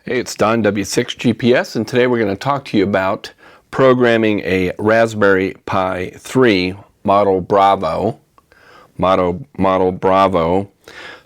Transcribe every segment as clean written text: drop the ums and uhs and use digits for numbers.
Hey, it's Don W6 GPS, and today we're going to talk to you about programming a Raspberry Pi 3 model Bravo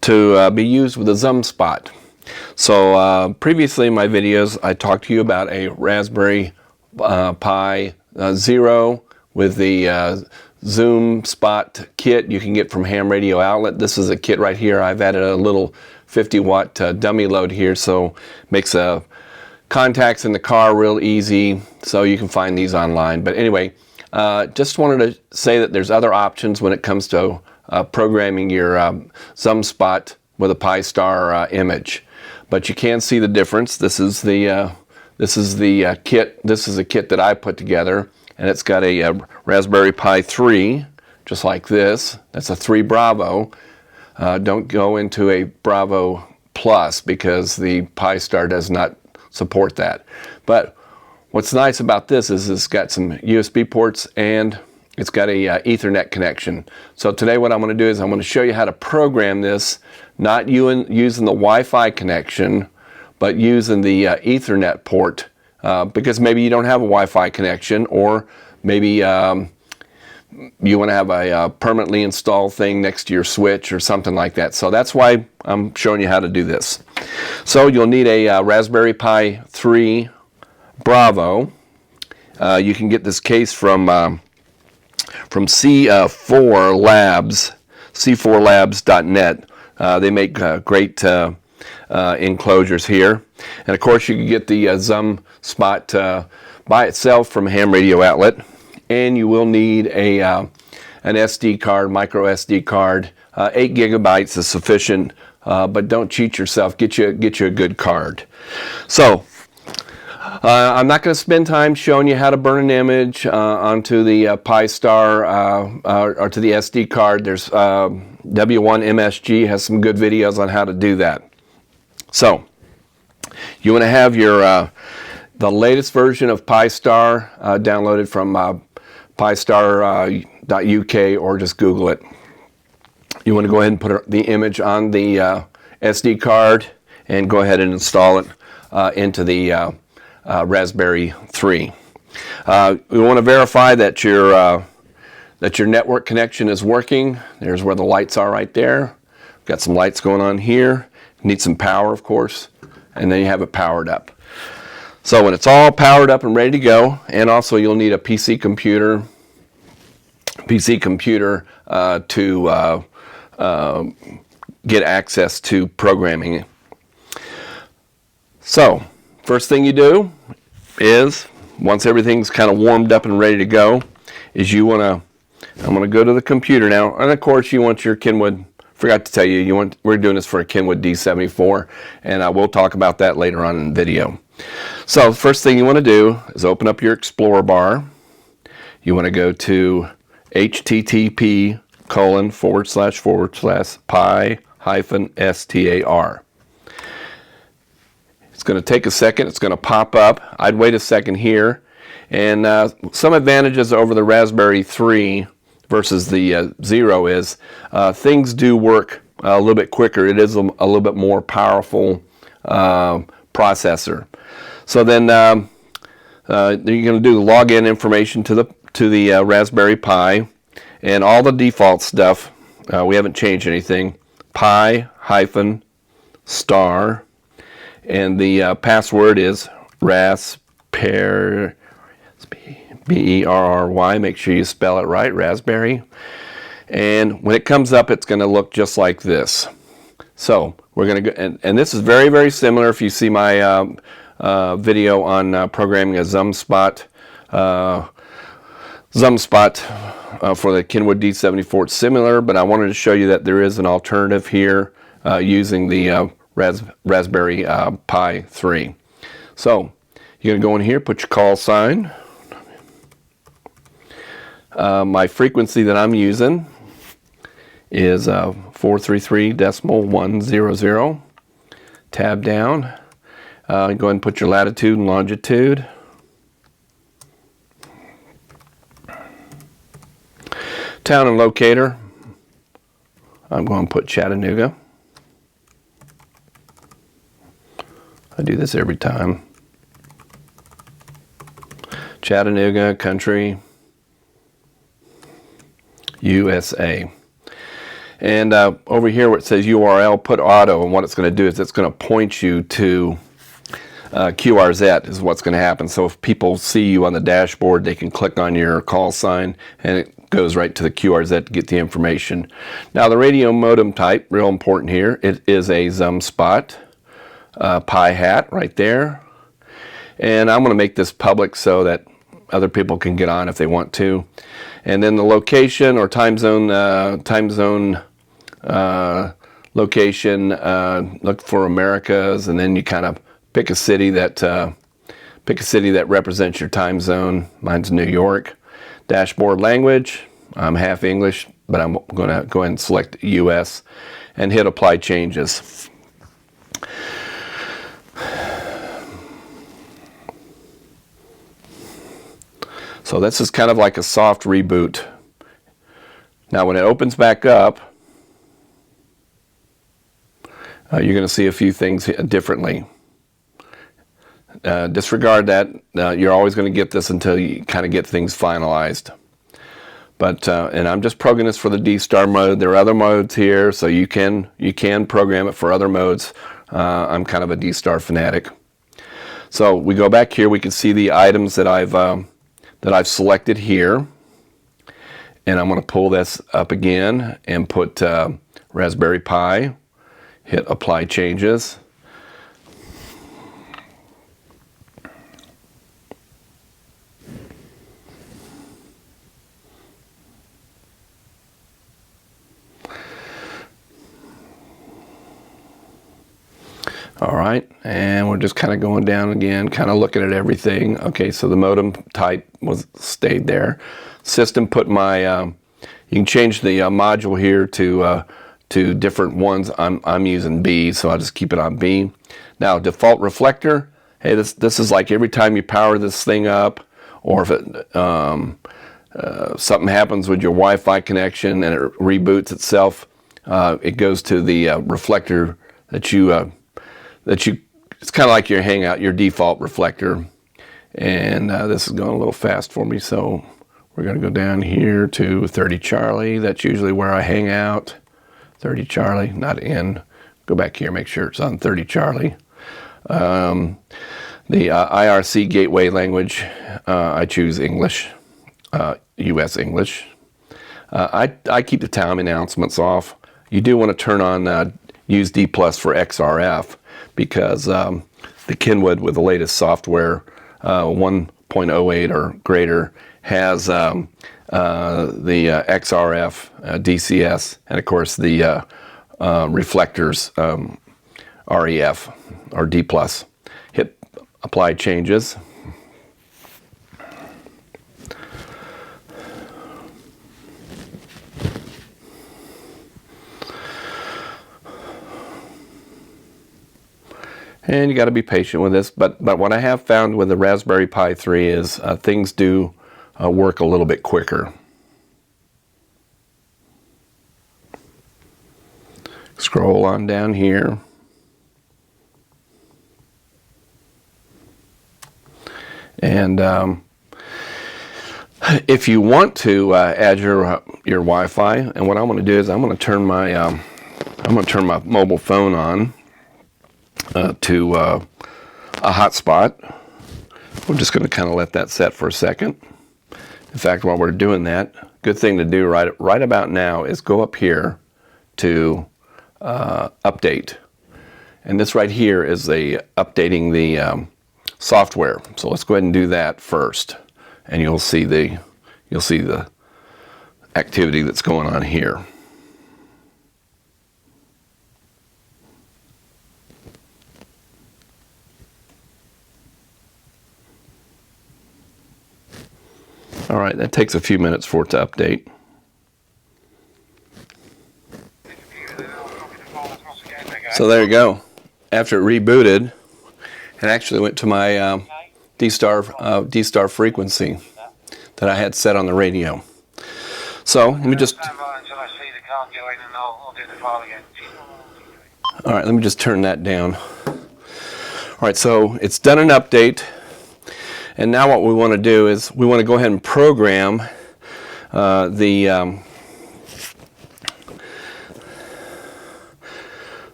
to be used with a Zumspot. So previously in my videos I talked to you about a Raspberry Pi 0 with the Zumspot kit you can get from Ham Radio Outlet. This is a kit right here. I've added a little 50-watt dummy load here, so makes contacts in the car real easy, so you can find these online. But anyway, just wanted to say that there's other options when it comes to programming your Zumspot with a Pi Star image. But you can see the difference. This is the kit. This is a kit that I put together, and it's got a Raspberry Pi 3, just like this. That's a 3 Bravo. Don't go into a Bravo Plus because the Pi Star does not support that. But what's nice about this is it's got some USB ports and it's got a Ethernet connection. So today what I'm going to do is I'm going to show you how to program this, not using the Wi-Fi connection, but using the Ethernet port, because maybe you don't have a Wi-Fi connection, or maybe you want to have a permanently installed thing next to your switch or something like that. So that's why I'm showing you how to do this. So you'll need a Raspberry Pi 3 Bravo. You can get this case from C4 Labs, c4labs.net. They make great enclosures here. And of course you can get the Zumspot by itself from Ham Radio Outlet. And you will need an SD card, micro SD card. 8 gigabytes is sufficient, but don't cheat yourself. Get you a good card. So I'm not going to spend time showing you how to burn an image onto the Pi Star or to the SD card. There's W1MSG has some good videos on how to do that. So you want to have your the latest version of Pi Star downloaded from pistar.uk, or just Google it. You want to go ahead and put the image on the SD card and go ahead and install it into the Raspberry 3. We want to verify that your network connection is working. There's where the lights are right there. Got some lights going on here. Need some power, of course, and then you have it powered up. So when it's all powered up and ready to go, and also you'll need a PC computer to get access to programming. So first thing you do is, once everything's kind of warmed up and ready to go, is I'm going to go to the computer now, and of course you want your Kenwood. Forgot to tell you, we're doing this for a Kenwood D74, and we'll talk about that later on in the video. So first thing you want to do is open up your Explorer bar. You want to go to http://pi-star. It's going to take a second. It's going to pop up. I'd wait a second here. And some advantages over the Raspberry 3 versus the 0 is things do work a little bit quicker. It is a little bit more powerful processor. So then you're going to do the login information to the Raspberry Pi, and all the default stuff. We haven't changed anything. Pi-star, and the password is Rasberry. B-E-R-R-Y. Make sure you spell it right, Raspberry. And when it comes up, it's going to look just like this. So we're going to go, and this is very, very similar. If you see my video on programming a Zumspot for the Kenwood D74, it's similar, but I wanted to show you that there is an alternative here using the Raspberry Pi 3. So you're going to go in here, put your call sign. My frequency that I'm using is 433.100. Tab down. Go ahead and put your latitude and longitude. Town and locator. I'm going to put Chattanooga. I do this every time. Chattanooga, country, USA. And over here where it says URL, put auto, and what it's going to do is it's going to point you to QRZ is what's going to happen. So if people see you on the dashboard, they can click on your call sign and it goes right to the QRZ to get the information. Now the radio modem type, real important here, it is a Zumspot Pi hat right there. And I'm going to make this public so that other people can get on if they want to. And then the location or time zone location, look for Americas, and then you kind of pick a city that represents your time zone. Mine's New York. Dashboard language, I'm half English, but I'm going to go ahead and select US and hit apply changes. So this is kind of like a soft reboot. Now when it opens back up, you're going to see a few things differently. Disregard that. You're always going to get this until you kind of get things finalized. But and I'm just programming this for the D-Star mode. There are other modes here, so you can program it for other modes. I'm kind of a D-Star fanatic. So we go back here. We can see the items that I've selected here, and I'm going to pull this up again and put Raspberry Pi. Hit apply changes. All right, and we're just kind of going down again, kind of looking at everything. Okay, so the modem type stayed there. System put my, you can change the module here to different ones. I'm using B, so I'll just keep it on B. Now default reflector. Hey, this is like every time you power this thing up, or if it something happens with your Wi-Fi connection and it reboots itself, it goes to the reflector that you. It's kind of like your Hangout, your default reflector. And this is going a little fast for me, so we're going to go down here to 30 Charlie. That's usually where I hang out. 30 Charlie, not in. Go back here, make sure it's on 30 Charlie. The IRC gateway language, I choose English, US English. I keep the time announcements off. You do want to turn on use D+ for XRF, because the Kenwood with the latest software, 1.08 or greater, has the XRF, DCS, and of course the reflectors, REF or D+. Hit apply changes. And you got to be patient with this, but what I have found with the Raspberry Pi 3 is things do work a little bit quicker. Scroll on down here. And if you want to add your Wi-Fi, and what I'm going to do is I'm going to turn my mobile phone on to a hotspot. We're just going to kind of let that set for a second. In fact, while we're doing that, good thing to do right about now is go up here to update, and this right here is updating the software. So let's go ahead and do that first, and you'll see the activity that's going on here. All right, that takes a few minutes for it to update. So there you go. After it rebooted, it actually went to my D-Star frequency that I had set on the radio. So let me just. All right, let me just turn that down Alright, so it's done an update, and now what we want to do is we want to go ahead and program we're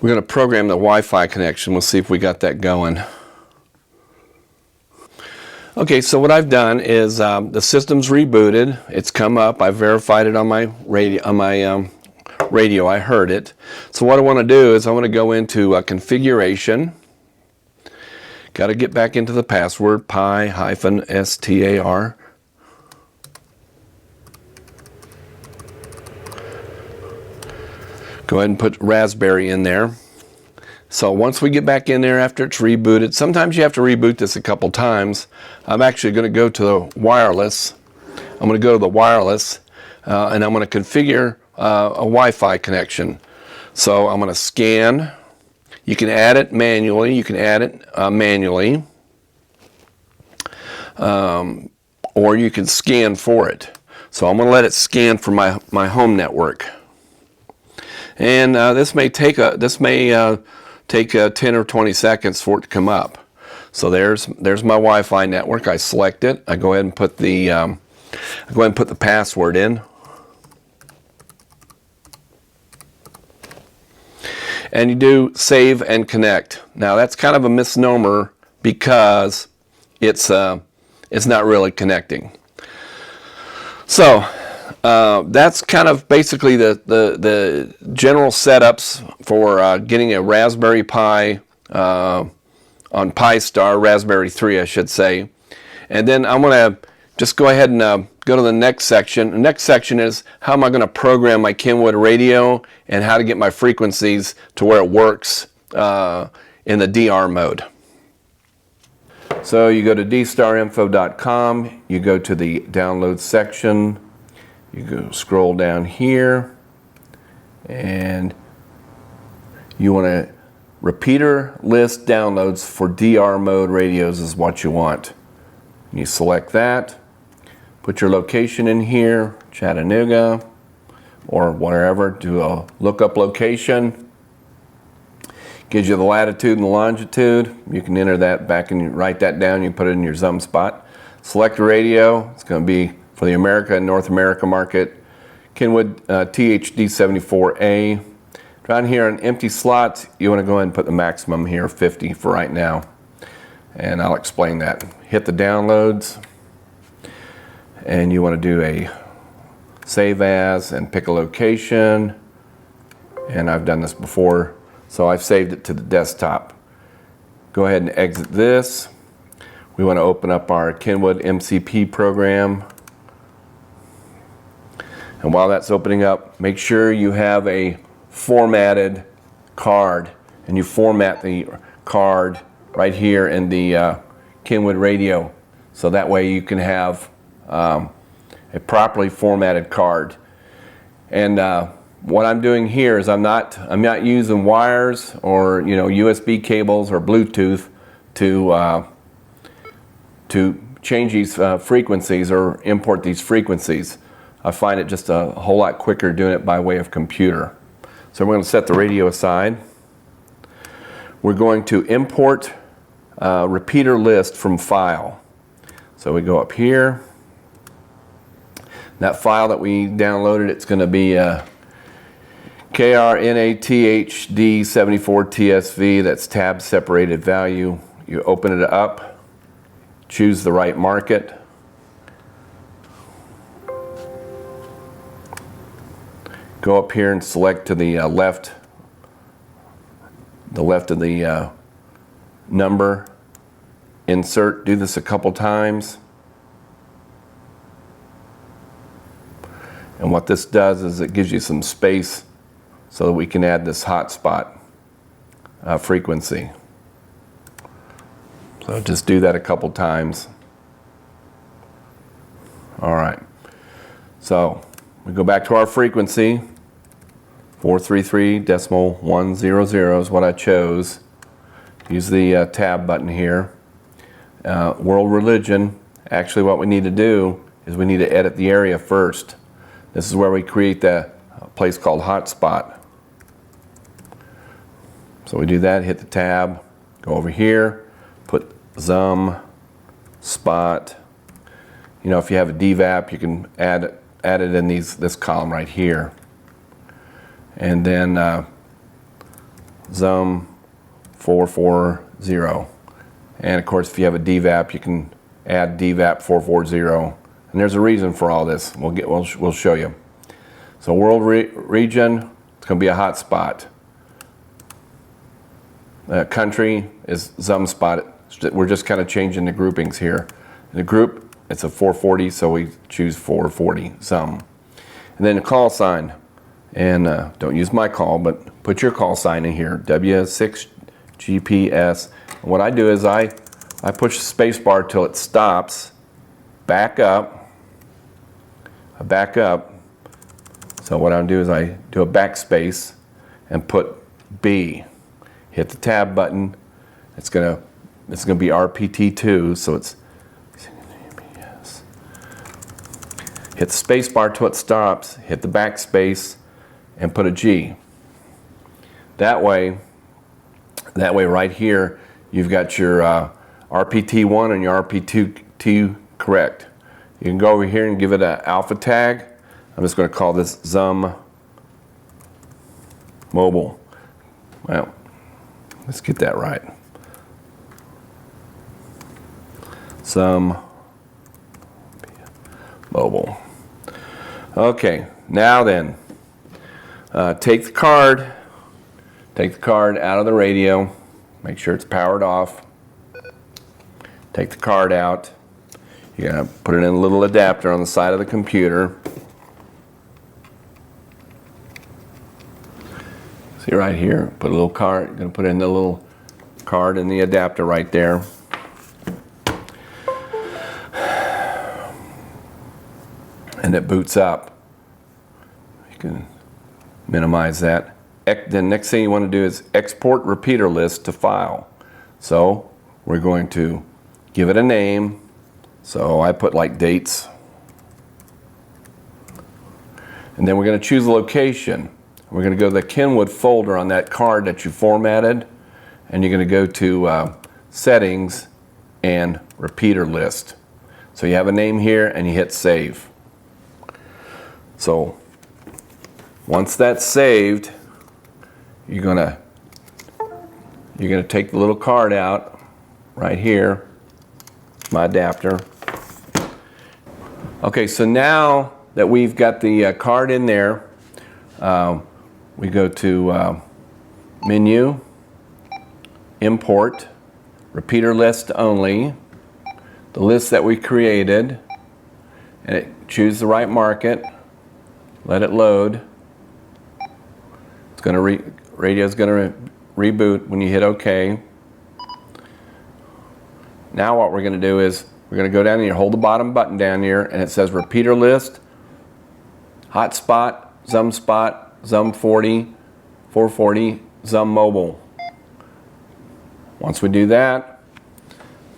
going to program the Wi-Fi connection. We'll see if we got that going. Okay, so what I've done is the system's rebooted. It's come up. I verified it on my radio. I heard it. So what I want to do is I want to go into configuration. Got to get back into the password pi-star. Go ahead and put Rasberry in there. So once we get back in there after it's rebooted, sometimes you have to reboot this a couple times. I'm actually going to go to the wireless. I'm going to go to the wireless and I'm going to configure a Wi-Fi connection. So I'm going to scan. You can add it manually. Or you can scan for it. So I'm going to let it scan for my home network. And this may take 10 or 20 seconds for it to come up. So there's my Wi-Fi network. I select it. I go ahead and put the password in. And you do save and connect. Now that's kind of a misnomer because it's not really connecting. So that's kind of basically the general setups for getting a Raspberry Pi on Pi-Star, Raspberry 3 I should say. And then I'm going to just go ahead and go to the next section. The next section is how am I going to program my Kenwood radio and how to get my frequencies to where it works in the DR mode. So you go to dstarinfo.com, you go to the download section, you go scroll down here, and you want to repeater list downloads for DR mode radios is what you want. You select that, put your location in here, Chattanooga, or wherever, do a lookup location. Gives you the latitude and the longitude. You can enter that back and write that down. You put it in your Zumspot. Select a radio. It's going to be for the America and North America market. Kenwood TH-D74A. Down here on empty slots, you want to go ahead and put the maximum here, 50 for right now. And I'll explain that. Hit the downloads. And you want to do a save as and pick a location. And I've done this before. So I've saved it to the desktop. Go ahead and exit this. We want to open up our Kenwood MCP program. And while that's opening up, make sure you have a formatted card. And you format the card right here in the Kenwood radio. So that way you can have a properly formatted card. And what I'm doing here is I'm not using wires or USB cables or Bluetooth to change these frequencies or import these frequencies. I find it just a whole lot quicker doing it by way of computer. So we're going to set the radio aside. We're going to import repeater list from file. So we go up here. That file that we downloaded, it's going to be Kenwood TH-D74 TSV, that's tab separated value. You open it up, choose the right market. Go up here and select to the left of the number. Insert, do this a couple times. And what this does is it gives you some space so that we can add this hotspot frequency. So just do that a couple times. All right. So we go back to our frequency. 433.100 is what I chose. Use the tab button here. World religion. Actually, what we need to do is we need to edit the area first. This is where we create the place called hotspot. So So we do that, hit the tab, go over here, put Zumspot. You know, if you have a DVAP, you can add it in this column right here. And then Zum 440. And of course, if you have a DVAP, you can add DVAP 440. And there's a reason for all this. We'll show you. So world region, it's going to be a hotspot. Country is Zumspot. We're just kind of changing the groupings here. In the group, it's a 440, so we choose 440 Zum. And then the call sign. And don't use my call, but put your call sign in here, W6GPS. And what I do is I push the space bar till it stops, back up, I back up. So what I'll do is I do a backspace and put B. Hit the tab button. It's gonna be RPT2, so it's hit the space bar till it stops, hit the backspace, and put a G. That way right here, you've got your RPT1 and your RPT2 correct. You can go over here and give it an alpha tag. I'm just going to call this Zum Mobile. Well, let's get that right. Zum Mobile. Okay, now then, take the card out of the radio. Make sure it's powered off. Take the card out. You're going to put it in a little adapter on the side of the computer. See right here, put a little card. You're going to put in the little card in the adapter right there. And it boots up. You can minimize that. The next thing you want to do is export repeater list to file. So we're going to give it a name. So I put like dates. And then we're going to choose a location. We're going to go to the Kenwood folder on that card that you formatted. And you're going to go to settings and repeater list. So you have a name here and you hit save. So once that's saved, you're gonna take the little card out right here, my adapter. Okay, so now that we've got the card in there, we go to menu, import, repeater list only, the list that we created, and choose the right market, let it load. It's gonna radio's gonna reboot when you hit OK. Now what we're gonna do is we're gonna go down here, hold the bottom button down here, and it says repeater list, hotspot, Zumspot, Zum 40, 440, Zum Mobile. Once we do that,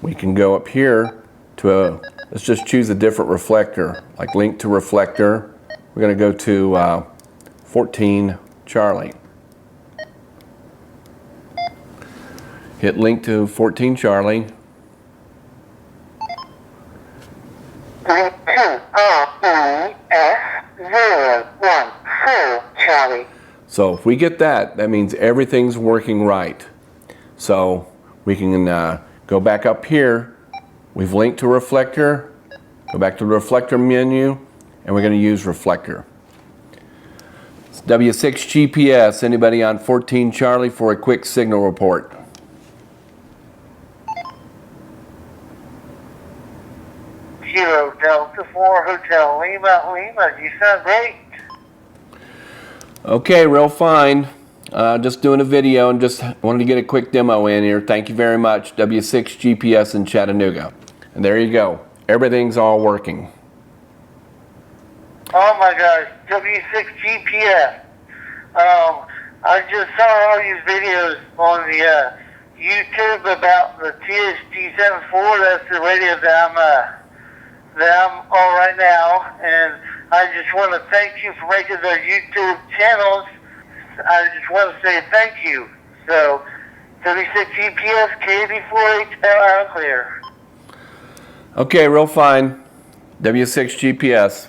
we can go up here to let's just choose a different reflector, like link to reflector. We're going to go to 14 Charlie. Hit link to 14 Charlie. Charlie. So if we get that, that means everything's working right. So we can go back up here. We've linked to reflector. Go back to the reflector menu, and we're going to use reflector. It's W6 GPS. Anybody on 14 Charlie for a quick signal report? Kilo Delta 4 Hotel Lima. You sound great. Okay, real fine. Just doing a video and just wanted to get a quick demo in here. Thank you very much. W6 GPS in Chattanooga. And there you go. Everything's all working. Oh my gosh, W6 GPS. I just saw all these videos on the YouTube about the TH-D74. That's the radio that I'm on right now, and I just want to thank you for making the YouTube channels. I just want to say thank you. So, W6 GPS, KD4H, out clear. Okay, real fine. W6 GPS.